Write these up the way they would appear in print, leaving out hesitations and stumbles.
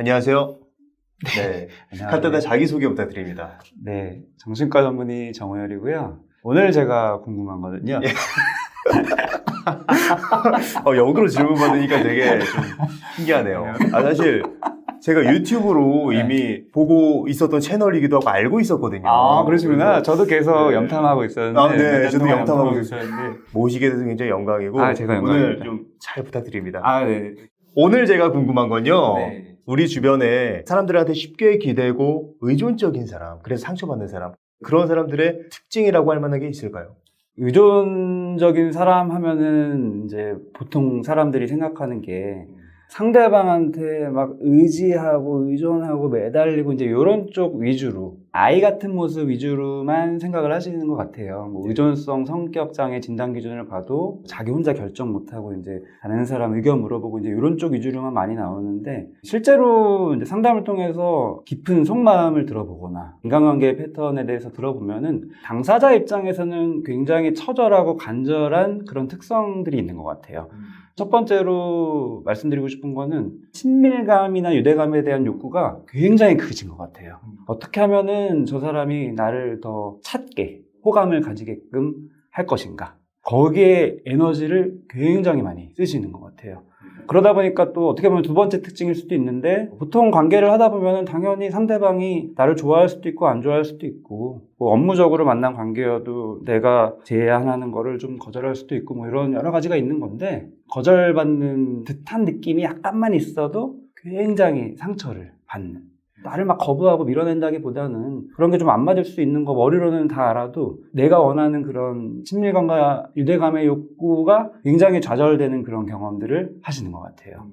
안녕하세요. 네, 안녕하세요. 간단한 자기소개 부탁드립니다. 네, 정신과 전문의 정호열이고요. 오늘 제가 궁금한 거는요. 역으로 질문 받으니까 되게 좀 신기하네요. 사실 제가 유튜브로 네. 이미 보고 있었던 채널이기도 하고 알고 있었거든요. 그러시구나. 저도 계속 네. 염탐하고 있었는데. 네, 몇 년 저도 동안 염탐하고 있었는데. 모시게 돼서 굉장히 영광이고 제가 오늘 영광입니다. 좀 잘 부탁드립니다. 네. 오늘 제가 궁금한 건요. 네. 우리 주변에 사람들한테 쉽게 기대고 의존적인 사람, 그래서 상처받는 사람, 그런 사람들의 특징이라고 할 만한 게 있을까요? 의존적인 사람 하면은 이제 보통 사람들이 생각하는 게 상대방한테 막 의지하고 의존하고 매달리고 이제 이런 쪽 위주로 아이 같은 모습 위주로만 생각을 하시는 것 같아요. 뭐 의존성 성격 장애 진단 기준을 봐도 자기 혼자 결정 못하고 이제 다른 사람 의견 물어보고 이제 이런 쪽 위주로만 많이 나오는데 실제로 이제 상담을 통해서 깊은 속마음을 들어보거나 인간관계 패턴에 대해서 들어보면은 당사자 입장에서는 굉장히 처절하고 간절한 그런 특성들이 있는 것 같아요. 첫 번째로 말씀드리고 싶은 거는 친밀감이나 유대감에 대한 욕구가 굉장히 크신 것 같아요. 어떻게 하면은 저 사람이 나를 더 찾게, 호감을 가지게끔 할 것인가. 거기에 에너지를 굉장히 많이 쓰시는 것 같아요. 그러다 보니까 또 어떻게 보면 두 번째 특징일 수도 있는데 보통 관계를 하다 보면 당연히 상대방이 나를 좋아할 수도 있고 안 좋아할 수도 있고 뭐 업무적으로 만난 관계여도 내가 제안하는 거를 좀 거절할 수도 있고 뭐 이런 여러 가지가 있는 건데 거절받는 듯한 느낌이 약간만 있어도 굉장히 상처를 받는 나를 막 거부하고 밀어낸다기보다는 그런 게 좀 안 맞을 수 있는 거 머리로는 다 알아도 내가 원하는 그런 친밀감과 유대감의 욕구가 굉장히 좌절되는 그런 경험들을 하시는 것 같아요.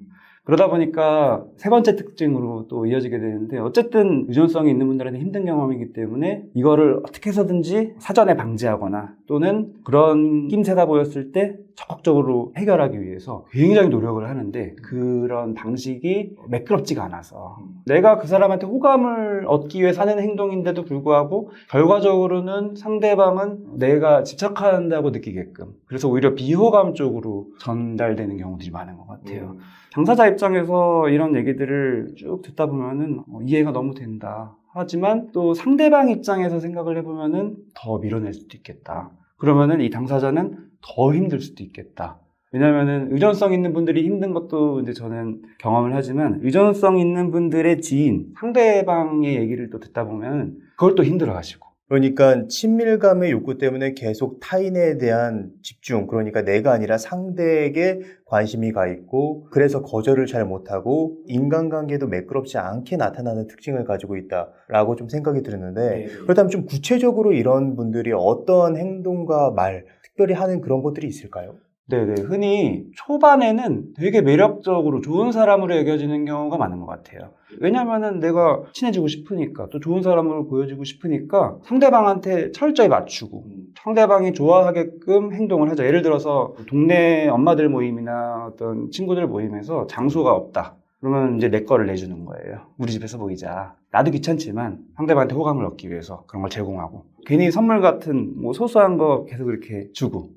그러다 보니까 세 번째 특징으로 또 이어지게 되는데 어쨌든 유전성이 있는 분들한테 힘든 경험이기 때문에 이거를 어떻게 해서든지 사전에 방지하거나 또는 그런 낌새가 보였을 때 적극적으로 해결하기 위해서 굉장히 노력을 하는데 그런 방식이 매끄럽지가 않아서 내가 그 사람한테 호감을 얻기 위해 사는 행동인데도 불구하고 결과적으로는 상대방은 내가 집착한다고 느끼게끔 그래서 오히려 비호감 쪽으로 전달되는 경우들이 많은 것 같아요. 당사자 입장에서 이런 얘기들을 쭉 듣다 보면은 이해가 너무 된다. 하지만 또 상대방 입장에서 생각을 해보면은 더 밀어낼 수도 있겠다. 그러면은 이 당사자는 더 힘들 수도 있겠다. 왜냐면은 의존성 있는 분들이 힘든 것도 이제 저는 경험을 하지만 의존성 있는 분들의 지인, 상대방의 얘기를 또 듣다 보면 그걸 또 힘들어 하시고. 그러니까 친밀감의 욕구 때문에 계속 타인에 대한 집중, 그러니까 내가 아니라 상대에게 관심이 가 있고 그래서 거절을 잘 못하고 인간관계도 매끄럽지 않게 나타나는 특징을 가지고 있다라고 좀 생각이 드는데 그렇다면 좀 구체적으로 이런 분들이 어떤 행동과 말, 특별히 하는 그런 것들이 있을까요? 네네. 흔히 초반에는 되게 매력적으로 좋은 사람으로 여겨지는 경우가 많은 것 같아요. 왜냐면은 내가 친해지고 싶으니까 또 좋은 사람으로 보여지고 싶으니까 상대방한테 철저히 맞추고 상대방이 좋아하게끔 행동을 하죠. 예를 들어서 동네 엄마들 모임이나 어떤 친구들 모임에서 장소가 없다. 그러면 이제 내 거를 내주는 거예요. 우리 집에서 모이자. 나도 귀찮지만 상대방한테 호감을 얻기 위해서 그런 걸 제공하고 괜히 선물 같은 뭐 소소한 거 계속 이렇게 주고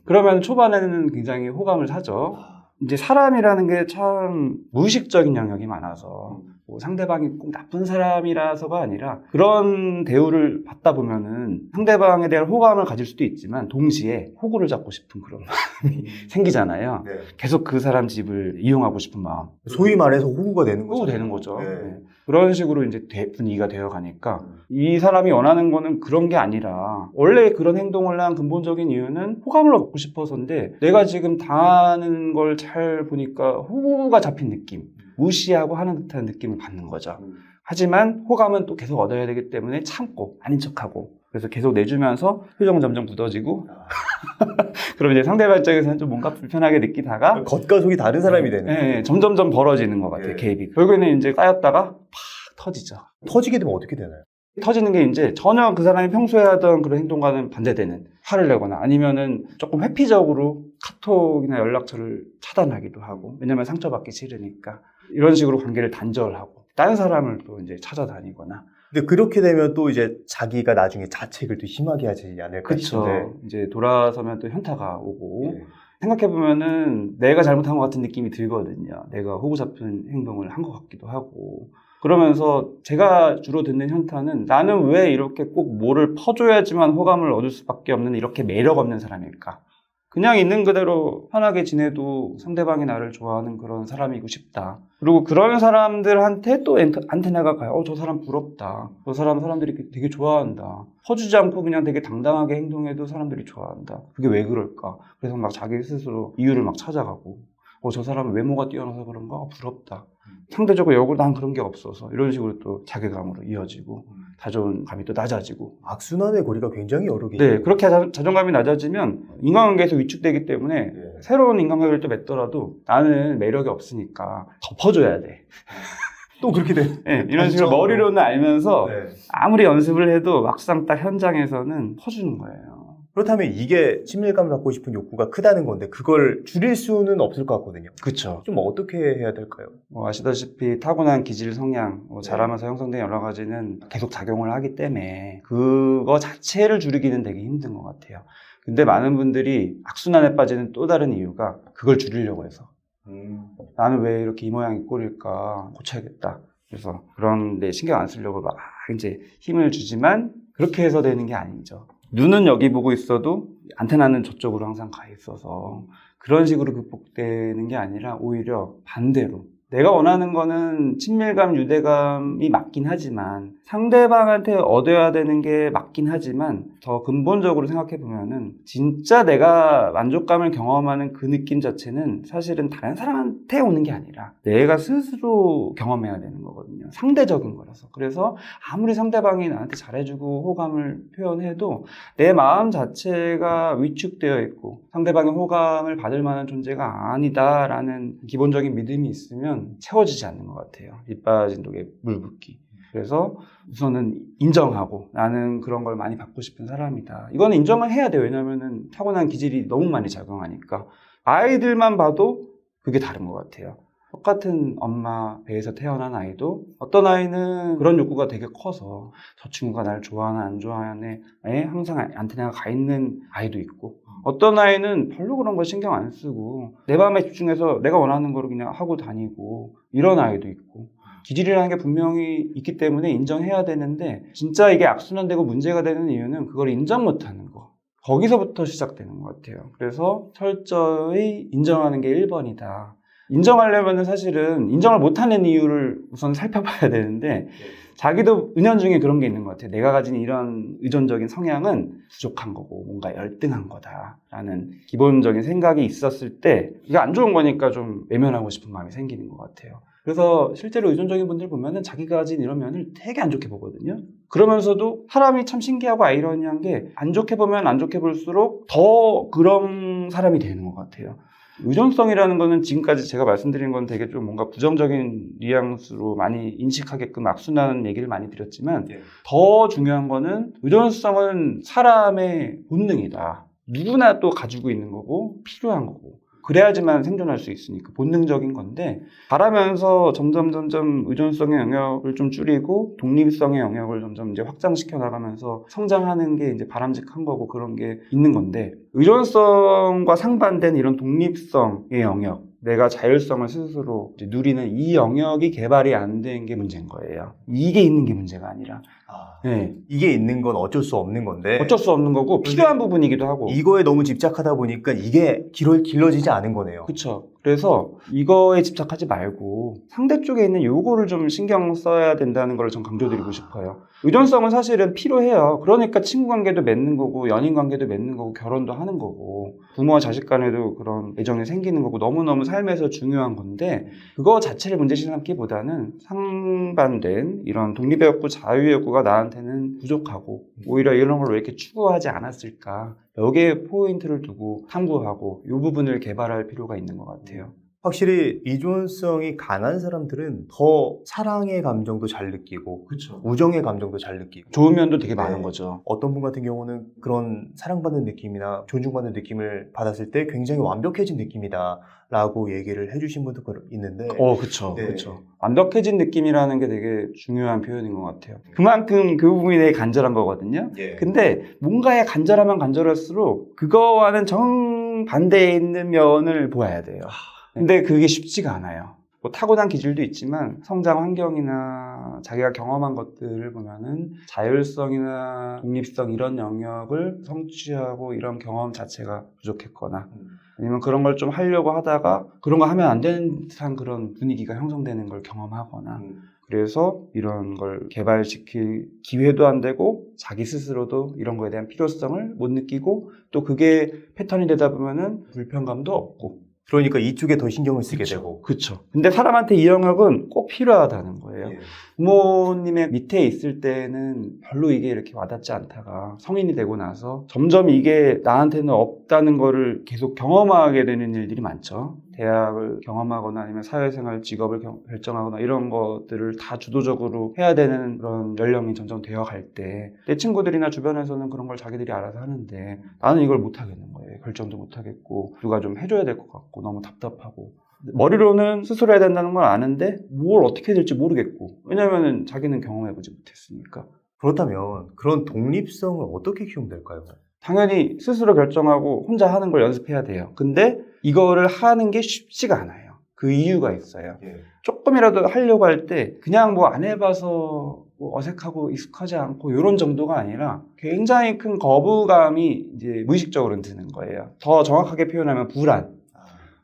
그러면 초반에는 굉장히 호감을 사죠. 이제 사람이라는 게 참 무의식적인 영역이 많아서 뭐 상대방이 꼭 나쁜 사람이라서가 아니라 그런 대우를 받다 보면은 상대방에 대한 호감을 가질 수도 있지만 동시에 호구를 잡고 싶은 그런 마음이 생기잖아요. 네. 계속 그 사람 집을 이용하고 싶은 마음. 소위 말해서 호구가 되는 거죠. 호구 되는 거죠. 네. 네. 그런 식으로 이제 분위기가 되어 가니까 이 사람이 원하는 거는 그런 게 아니라 원래 그런 행동을 한 근본적인 이유는 호감을 얻고 싶어서인데 내가 지금 당하는 걸 잘 보니까 호구가 잡힌 느낌 무시하고 하는 듯한 느낌을 받는 거죠. 하지만 호감은 또 계속 얻어야 되기 때문에 참고 아닌 척하고 그래서 계속 내주면서 표정 점점 굳어지고 그럼 이제 상대방 입장에서는 좀 뭔가 불편하게 느끼다가 겉과 속이 다른 사람이 되는 거예요. 네, 점점점 벌어지는 것 같아요. 갭이. 결국에는 이제 쌓였다가 팍 터지죠. 터지게 되면 어떻게 되나요? 터지는 게 이제 전혀 그 사람이 평소에 하던 그런 행동과는 반대되는 화를 내거나 아니면은 조금 회피적으로 카톡이나 연락처를 차단하기도 하고 왜냐면 상처받기 싫으니까 이런 식으로 관계를 단절하고 다른 사람을 또 이제 찾아다니거나 근데 그렇게 되면 또 이제 자기가 나중에 자책을 또 심하게 하지 않을까 그렇죠. 싶은데 이제 돌아서면 또 현타가 오고 네. 생각해보면은 내가 잘못한 것 같은 느낌이 들거든요. 내가 호구 잡힌 행동을 한 것 같기도 하고. 그러면서 제가 주로 듣는 현타는 나는 왜 이렇게 꼭 뭐를 퍼줘야지만 호감을 얻을 수밖에 없는 이렇게 매력 없는 사람일까? 그냥 있는 그대로 편하게 지내도 상대방이 나를 좋아하는 그런 사람이고 싶다. 그리고 그런 사람들한테 또 안테나가 가요. 저 사람 부럽다. 저 사람들이 되게 좋아한다. 퍼주지 않고 그냥 되게 당당하게 행동해도 사람들이 좋아한다. 그게 왜 그럴까? 그래서 막 자기 스스로 이유를 막 찾아가고 저 사람은 외모가 뛰어나서 그런가? 부럽다. 상대적으로 역으로 난 그런 게 없어서 이런 식으로 또 자괴감으로 이어지고 자존감이 또 낮아지고 악순환의 고리가 굉장히 여러 개죠. 네, 그렇게 자존감이 낮아지면 인간관계에서 위축되기 때문에 새로운 인간관계를 또 맺더라도 나는 매력이 없으니까 덮어줘야 돼. 또 그렇게 돼. 네, 이런 식으로 머리로는 알면서 네. 아무리 연습을 해도 막상 딱 현장에서는 퍼주는 거예요. 그렇다면 이게 친밀감을 갖고 싶은 욕구가 크다는 건데 그걸 줄일 수는 없을 것 같거든요. 그렇죠. 좀 어떻게 해야 될까요? 아시다시피 타고난 기질, 성향, 자라면서 형성된 여러 가지는 계속 작용을 하기 때문에 그거 자체를 줄이기는 되게 힘든 것 같아요. 근데 많은 분들이 악순환에 빠지는 또 다른 이유가 그걸 줄이려고 해서 나는 왜 이렇게 이 모양이 꼴일까 고쳐야겠다. 그래서 그런 데 신경 안 쓰려고 막 이제 힘을 주지만 그렇게 해서 되는 게 아니죠. 눈은 여기 보고 있어도 안테나는 저쪽으로 항상 가 있어서 그런 식으로 극복되는 게 아니라 오히려 반대로 내가 원하는 거는 친밀감, 유대감이 맞긴 하지만 상대방한테 얻어야 되는 게 맞긴 하지만 더 근본적으로 생각해보면은 진짜 내가 만족감을 경험하는 그 느낌 자체는 사실은 다른 사람한테 오는 게 아니라 내가 스스로 경험해야 되는 거거든요. 상대적인 거라서. 그래서 아무리 상대방이 나한테 잘해주고 호감을 표현해도 내 마음 자체가 위축되어 있고 상대방의 호감을 받을 만한 존재가 아니다라는 기본적인 믿음이 있으면 채워지지 않는 것 같아요. 밑 빠진 독에 물 붓기. 그래서 우선은 인정하고 나는 그런 걸 많이 받고 싶은 사람이다. 이거는 인정을 해야 돼요. 왜냐하면 타고난 기질이 너무 많이 작용하니까. 아이들만 봐도 그게 다른 것 같아요. 똑같은 엄마 배에서 태어난 아이도 어떤 아이는 그런 욕구가 되게 커서 저 친구가 나를 좋아하나 안 좋아하네 항상 안테나가 가 있는 아이도 있고 어떤 아이는 별로 그런 거 신경 안 쓰고 내 마음에 집중해서 내가 원하는 거를 그냥 하고 다니고 이런 아이도 있고 기질이라는 게 분명히 있기 때문에 인정해야 되는데 진짜 이게 악순환되고 문제가 되는 이유는 그걸 인정 못하는 거 거기서부터 시작되는 것 같아요. 그래서 철저히 인정하는 게 1번이다. 인정하려면 사실은 인정을 못하는 이유를 우선 살펴봐야 되는데 자기도 은연중에 그런 게 있는 것 같아요. 내가 가진 이런 의존적인 성향은 부족한 거고 뭔가 열등한 거다라는 기본적인 생각이 있었을 때 이게 안 좋은 거니까 좀 외면하고 싶은 마음이 생기는 것 같아요. 그래서 실제로 의존적인 분들 보면은 자기가 가진 이런 면을 되게 안 좋게 보거든요. 그러면서도 사람이 참 신기하고 아이러니한 게 안 좋게 보면 안 좋게 볼수록 더 그런 사람이 되는 것 같아요. 의존성이라는 거는 지금까지 제가 말씀드린 건 되게 좀 뭔가 부정적인 뉘앙스로 많이 인식하게끔 악순환 얘기를 많이 드렸지만 더 중요한 거는 의존성은 사람의 본능이다. 누구나 또 가지고 있는 거고 필요한 거고 그래야지만 생존할 수 있으니까 본능적인 건데 바라면서 점점 의존성의 영역을 좀 줄이고 독립성의 영역을 점점 이제 확장시켜 나가면서 성장하는 게 이제 바람직한 거고 그런 게 있는 건데 의존성과 상반된 이런 독립성의 영역 내가 자율성을 스스로 이제 누리는 이 영역이 개발이 안 된 게 문제인 거예요. 이게 있는 게 문제가 아니라 네. 이게 있는 건 어쩔 수 없는 건데 어쩔 수 없는 거고 필요한 부분이기도 하고 이거에 너무 집착하다 보니까 이게 길러지지 않은 거네요. 그렇죠. 그래서 이거에 집착하지 말고 상대 쪽에 있는 요거를 좀 신경 써야 된다는 걸 좀 강조드리고 싶어요. 의존성은 사실은 필요해요. 그러니까 친구 관계도 맺는 거고 연인 관계도 맺는 거고 결혼도 하는 거고 부모와 자식 간에도 그런 애정이 생기는 거고 너무너무 삶에서 중요한 건데 그거 자체를 문제시 삼기보다는 상반된 이런 독립의 욕구, 자유의 욕구가 나한테는 부족하고 오히려 이런 걸 왜 이렇게 추구하지 않았을까 여기에 포인트를 두고 탐구하고 이 부분을 개발할 필요가 있는 것 같아요. 확실히 의존성이 강한 사람들은 더 사랑의 감정도 잘 느끼고 그렇죠. 우정의 감정도 잘 느끼고 좋은 면도 되게 많은 거죠. 어떤 분 같은 경우는 그런 사랑받는 느낌이나 존중받는 느낌을 받았을 때 굉장히 완벽해진 느낌이다 라고 얘기를 해주신 분도 있는데 그렇죠. 네. 그렇죠. 완벽해진 느낌이라는 게 되게 중요한 표현인 것 같아요. 그만큼 그 부분이 되게 간절한 거거든요. 근데 뭔가에 간절하면 간절할수록 그거와는 정말 정반대에 있는 면을 보아야 돼요. 근데 그게 쉽지가 않아요. 뭐 타고난 기질도 있지만 성장 환경이나 자기가 경험한 것들을 보면은 자율성이나 독립성 이런 영역을 성취하고 이런 경험 자체가 부족했거나 아니면 그런 걸 좀 하려고 하다가 그런 거 하면 안 되는 듯한 그런 분위기가 형성되는 걸 경험하거나 그래서 이런 걸 개발시킬 기회도 안 되고 자기 스스로도 이런 거에 대한 필요성을 못 느끼고 또 그게 패턴이 되다 보면은 불편감도 없고 그러니까 이쪽에 더 신경을 쓰게 되고. 그렇죠. 근데 사람한테 이 영역은 꼭 필요하다는 거예요. 예. 부모님의 밑에 있을 때는 별로 이게 이렇게 와닿지 않다가 성인이 되고 나서 점점 이게 나한테는 없다는 거를 계속 경험하게 되는 일들이 많죠. 대학을 경험하거나 아니면 사회생활 직업을 결정하거나 이런 것들을 다 주도적으로 해야 되는 그런 연령이 점점 되어갈 때 내 친구들이나 주변에서는 그런 걸 자기들이 알아서 하는데 나는 이걸 못하겠는 거예요. 결정도 못하겠고 누가 좀 해줘야 될 것 같고 너무 답답하고 머리로는 스스로 해야 된다는 걸 아는데 뭘 어떻게 될지 모르겠고 왜냐면은 자기는 경험해보지 못했으니까. 그렇다면 그런 독립성을 어떻게 키우면 당연히 스스로 결정하고 혼자 하는 걸 연습해야 돼요. 근데 이거를 하는 게 쉽지가 않아요. 그 이유가 있어요. 예. 조금이라도 하려고 할 때 그냥 뭐 안 해봐서 뭐 어색하고 익숙하지 않고 이런 정도가 아니라 굉장히 큰 거부감이 이제 무의식적으로 드는 거예요. 더 정확하게 표현하면 불안.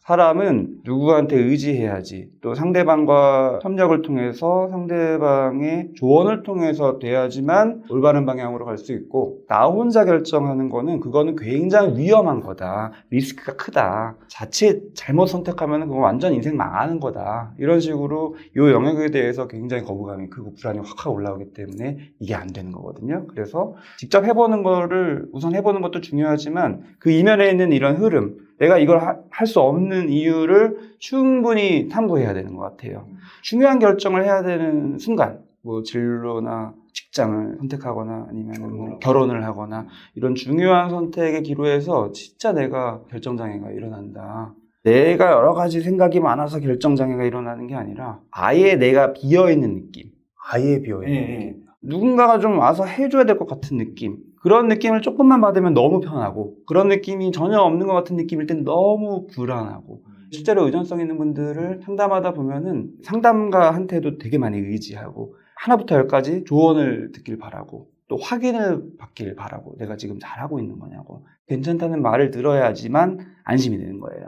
사람은 누구한테 의지해야지 또 상대방과 협력을 통해서 상대방의 조언을 통해서 돼야지만 올바른 방향으로 갈 수 있고 나 혼자 결정하는 거는 그거는 굉장히 위험한 거다. 리스크가 크다. 자칫 잘못 선택하면 그건 완전 인생 망하는 거다. 이런 식으로 이 영역에 대해서 굉장히 거부감이 크고 불안이 확 올라오기 때문에 이게 안 되는 거거든요. 그래서 직접 해보는 거를 우선 해보는 것도 중요하지만 그 이면에 있는 이런 흐름 내가 이걸 할 수 없는 이유를 충분히 탐구해야 되는 것 같아요. 중요한 결정을 해야 되는 순간, 뭐 진로나 직장을 선택하거나 아니면 뭐 결혼을 하거나 이런 중요한 선택의 기로에서 진짜 내가 결정장애가 일어난다. 내가 여러 가지 생각이 많아서 결정장애가 일어나는 게 아니라 아예 내가 비어있는 느낌. 아예 비어있는 느낌. 누군가가 좀 와서 해줘야 될 것 같은 느낌. 그런 느낌을 조금만 받으면 너무 편하고 그런 느낌이 전혀 없는 것 같은 느낌일 땐 너무 불안하고 실제로 의존성 있는 분들을 상담하다 보면은 상담가한테도 되게 많이 의지하고 하나부터 열까지 조언을 듣길 바라고 또 확인을 받길 바라고 내가 지금 잘하고 있는 거냐고 괜찮다는 말을 들어야지만 안심이 되는 거예요.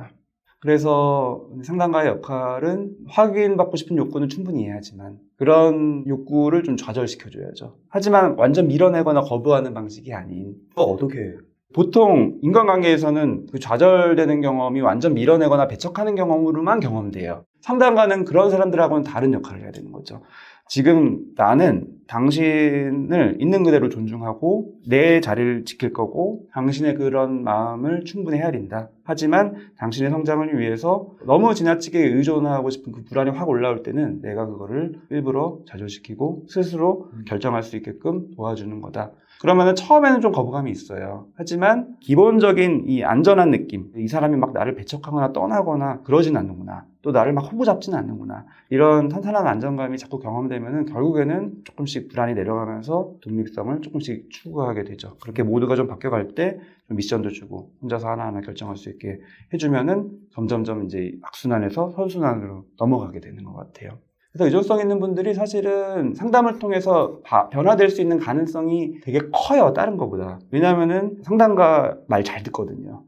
그래서 상담가의 역할은 확인받고 싶은 욕구는 충분히 이해하지만 그런 욕구를 좀 좌절시켜줘야죠. 하지만 완전 밀어내거나 거부하는 방식이 아닌 어떻게 해요? 보통 인간관계에서는 그 좌절되는 경험이 완전 밀어내거나 배척하는 경험으로만 경험돼요. 상담가는 그런 사람들하고는 다른 역할을 해야 되는 거죠. 지금 나는 당신을 있는 그대로 존중하고 내 자리를 지킬 거고 당신의 그런 마음을 충분히 헤아린다. 하지만 당신의 성장을 위해서 너무 지나치게 의존하고 싶은 그 불안이 확 올라올 때는 내가 그거를 일부러 좌절시키고 스스로 결정할 수 있게끔 도와주는 거다. 그러면은 처음에는 좀 거부감이 있어요. 하지만 기본적인 이 안전한 느낌, 이 사람이 막 나를 배척하거나 떠나거나 그러진 않는구나. 또 나를 막 호구잡지는 않는구나. 이런 탄탄한 안정감이 자꾸 경험되면은 결국에는 조금씩 불안이 내려가면서 독립성을 조금씩 추구하게 되죠. 그렇게 모두가 좀 바뀌어갈 때 좀 미션도 주고 혼자서 하나하나 결정할 수 있게 해주면은 점점점 이제 악순환에서 선순환으로 넘어가게 되는 것 같아요. 그래서 의존성 있는 분들이 사실은 상담을 통해서 변화될 수 있는 가능성이 되게 커요, 다른 것보다. 왜냐면은 상담가 말 잘 듣거든요.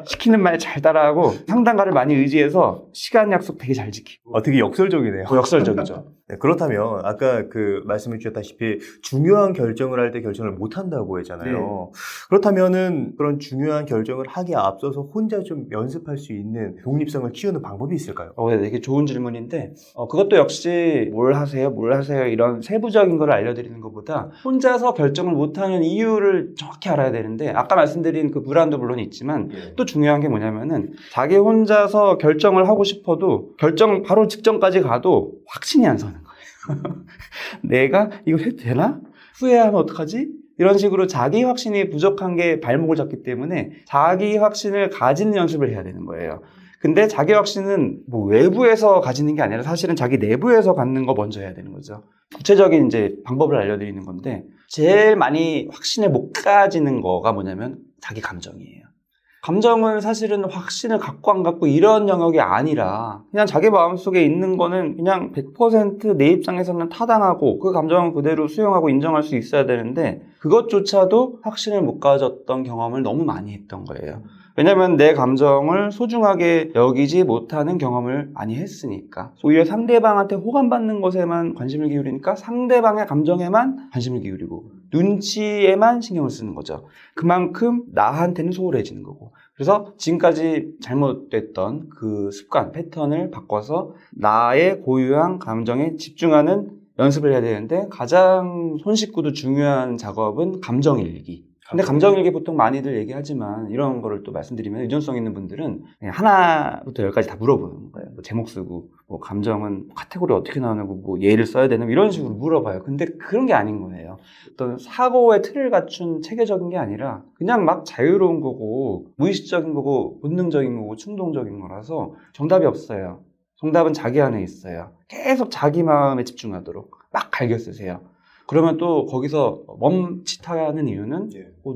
시키는 말 잘 따라하고 상담가를 많이 의지해서 시간 약속 되게 잘 지키고. 되게 역설적이네요. 역설적이죠. 네, 그렇다면 아까 그 말씀해 주셨다시피 중요한 결정을 할 때 결정을 못 한다고 했잖아요. 네. 그렇다면은 그런 중요한 결정을 하기에 앞서서 혼자 좀 연습할 수 있는 독립성을 키우는 방법이 있을까요? 되게 좋은 질문인데 그것도 역시 뭘 하세요 이런 세부적인 걸 알려드리는 것보다 혼자서 결정을 못하는 이유를 정확히 알아야 되는데 아까 말씀드린 그 불안도 물론 있지만 또 중요한 게 뭐냐면은 자기 혼자서 결정을 하고 싶어도 결정 바로 직전까지 가도 확신이 안 서는 거예요. 내가 이거 해도 되나? 후회하면 어떡하지? 이런 식으로 자기 확신이 부족한 게 발목을 잡기 때문에 자기 확신을 가지는 연습을 해야 되는 거예요. 근데 자기 확신은 뭐 외부에서 가지는 게 아니라 사실은 자기 내부에서 갖는 거 먼저 해야 되는 거죠. 구체적인 이제 방법을 알려드리는 건데 제일 많이 확신을 못 가지는 거가 뭐냐면 자기 감정이에요. 감정은 사실은 확신을 갖고 안 갖고 이런 영역이 아니라 그냥 자기 마음속에 있는 거는 그냥 100% 내 입장에서는 타당하고 그 감정은 그대로 수용하고 인정할 수 있어야 되는데 그것조차도 확신을 못 가졌던 경험을 너무 많이 했던 거예요. 왜냐면 내 감정을 소중하게 여기지 못하는 경험을 많이 했으니까. 오히려 상대방한테 호감받는 것에만 관심을 기울이니까 상대방의 감정에만 관심을 기울이고 눈치에만 신경을 쓰는 거죠. 그만큼 나한테는 소홀해지는 거고. 그래서 지금까지 잘못됐던 그 습관, 패턴을 바꿔서 나의 고유한 감정에 집중하는 연습을 해야 되는데 가장 손쉽고도 중요한 작업은 감정 일기. 근데 감정 일기 보통 많이들 얘기하지만 이런 거를 또 말씀드리면 의존성 있는 분들은 그냥 하나부터 열까지 다 물어보는 거예요. 뭐 제목 쓰고 뭐 감정은 카테고리 어떻게 나누고 뭐 예를 써야 되는 이런 식으로 물어봐요. 근데 그런 게 아닌 거예요. 어떤 사고의 틀을 갖춘 체계적인 게 아니라 그냥 막 자유로운 거고 무의식적인 거고 본능적인 거고 충동적인 거라서 정답이 없어요. 정답은 자기 안에 있어요. 계속 자기 마음에 집중하도록 막 갈겨 쓰세요. 그러면 또 거기서 멈칫하는 이유는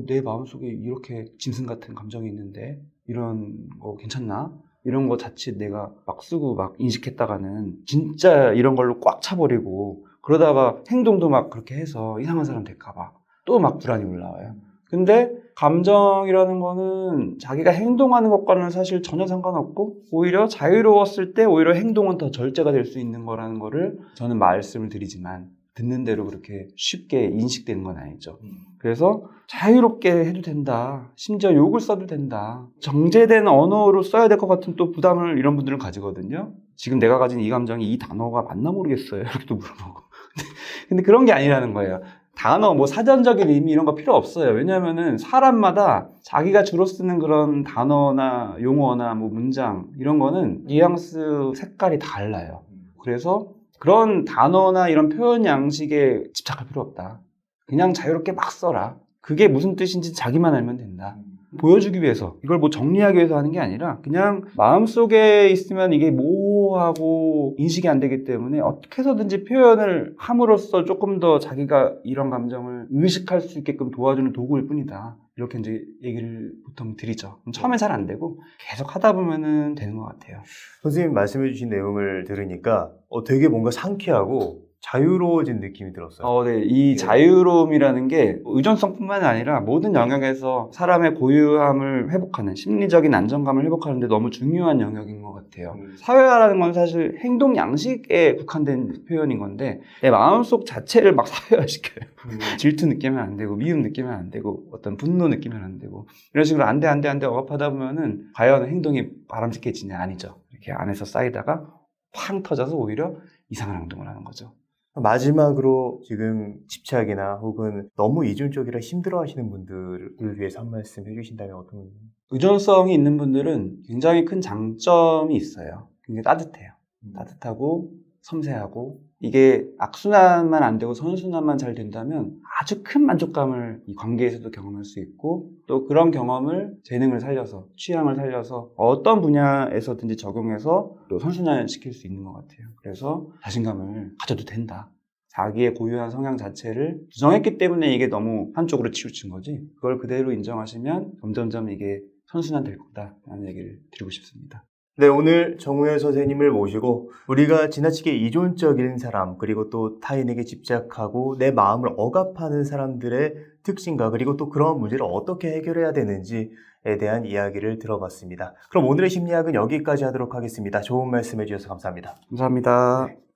내 마음속에 이렇게 짐승 같은 감정이 있는데 이런 거 괜찮나? 이런 거 자칫 내가 막 쓰고 막 인식했다가는 진짜 이런 걸로 꽉 차버리고 그러다가 행동도 막 그렇게 해서 이상한 사람 될까봐 또 막 불안이 올라와요. 근데 감정이라는 거는 자기가 행동하는 것과는 사실 전혀 상관없고 오히려 자유로웠을 때 오히려 행동은 더 절제가 될 수 있는 거라는 거를 저는 말씀을 드리지만 듣는 대로 그렇게 쉽게 인식되는 건 아니죠. 그래서 자유롭게 해도 된다. 심지어 욕을 써도 된다. 정제된 언어로 써야 될 것 같은 또 부담을 이런 분들은 가지거든요. 지금 내가 가진 이 감정이 이 단어가 맞나 모르겠어요. 이렇게 또 물어보고. 근데 그런 게 아니라는 거예요. 단어, 뭐 사전적인 의미 이런 거 필요 없어요. 왜냐면은 사람마다 자기가 주로 쓰는 그런 단어나 용어나 뭐 문장 이런 거는 뉘앙스 색깔이 달라요. 그래서 그런 단어나 이런 표현 양식에 집착할 필요 없다. 그냥 자유롭게 막 써라. 그게 무슨 뜻인지 자기만 알면 된다. 보여주기 위해서, 이걸 뭐 정리하기 위해서 하는 게 아니라 그냥 마음속에 있으면 이게 모호하고 인식이 안 되기 때문에 어떻게 해서든지 표현을 함으로써 조금 더 자기가 이런 감정을 의식할 수 있게끔 도와주는 도구일 뿐이다. 이렇게 이제 얘기를 보통 드리죠. 처음엔 잘 안 되고 계속 하다 보면은 되는 것 같아요. 선생님 말씀해 주신 내용을 들으니까 되게 뭔가 상쾌하고 자유로워진 느낌이 들었어요. 네. 이 자유로움이라는 게 의존성뿐만 아니라 모든 영역에서 사람의 고유함을 회복하는 심리적인 안정감을 회복하는 데 너무 중요한 영역인 것 같아요. 사회화라는 건 사실 행동 양식에 국한된 표현인 건데 내 마음속 자체를 막 사회화시켜요. 질투 느끼면 안 되고 미움 느끼면 안 되고 어떤 분노 느끼면 안 되고 이런 식으로 안 돼 억압하다 보면은 과연 행동이 바람직해지냐? 아니죠. 이렇게 안에서 쌓이다가 팡 터져서 오히려 이상한 행동을 하는 거죠. 마지막으로 지금 집착이나 혹은 너무 이중적이라 힘들어하시는 분들을 위해서 한 말씀 해주신다면 어떤 분들? 의존성이 있는 분들은 굉장히 큰 장점이 있어요. 굉장히 따뜻해요. 따뜻하고 섬세하고 이게 악순환만 안 되고 선순환만 잘 된다면 아주 큰 만족감을 이 관계에서도 경험할 수 있고 또 그런 경험을 재능을 살려서 취향을 살려서 어떤 분야에서든지 적용해서 또 선순환시킬 수 있는 것 같아요. 그래서 자신감을 가져도 된다. 자기의 고유한 성향 자체를 부정했기 때문에 이게 너무 한쪽으로 치우친 거지 그걸 그대로 인정하시면 점점점 이게 선순환될 거다라는 얘기를 드리고 싶습니다. 네, 오늘 정우현 선생님을 모시고 우리가 지나치게 이존적인 사람 그리고 또 타인에게 집착하고 내 마음을 억압하는 사람들의 특징과 그리고 또 그런 문제를 어떻게 해결해야 되는지에 대한 이야기를 들어봤습니다. 그럼 오늘의 심리학은 여기까지 하도록 하겠습니다. 좋은 말씀 해주셔서 감사합니다. 감사합니다.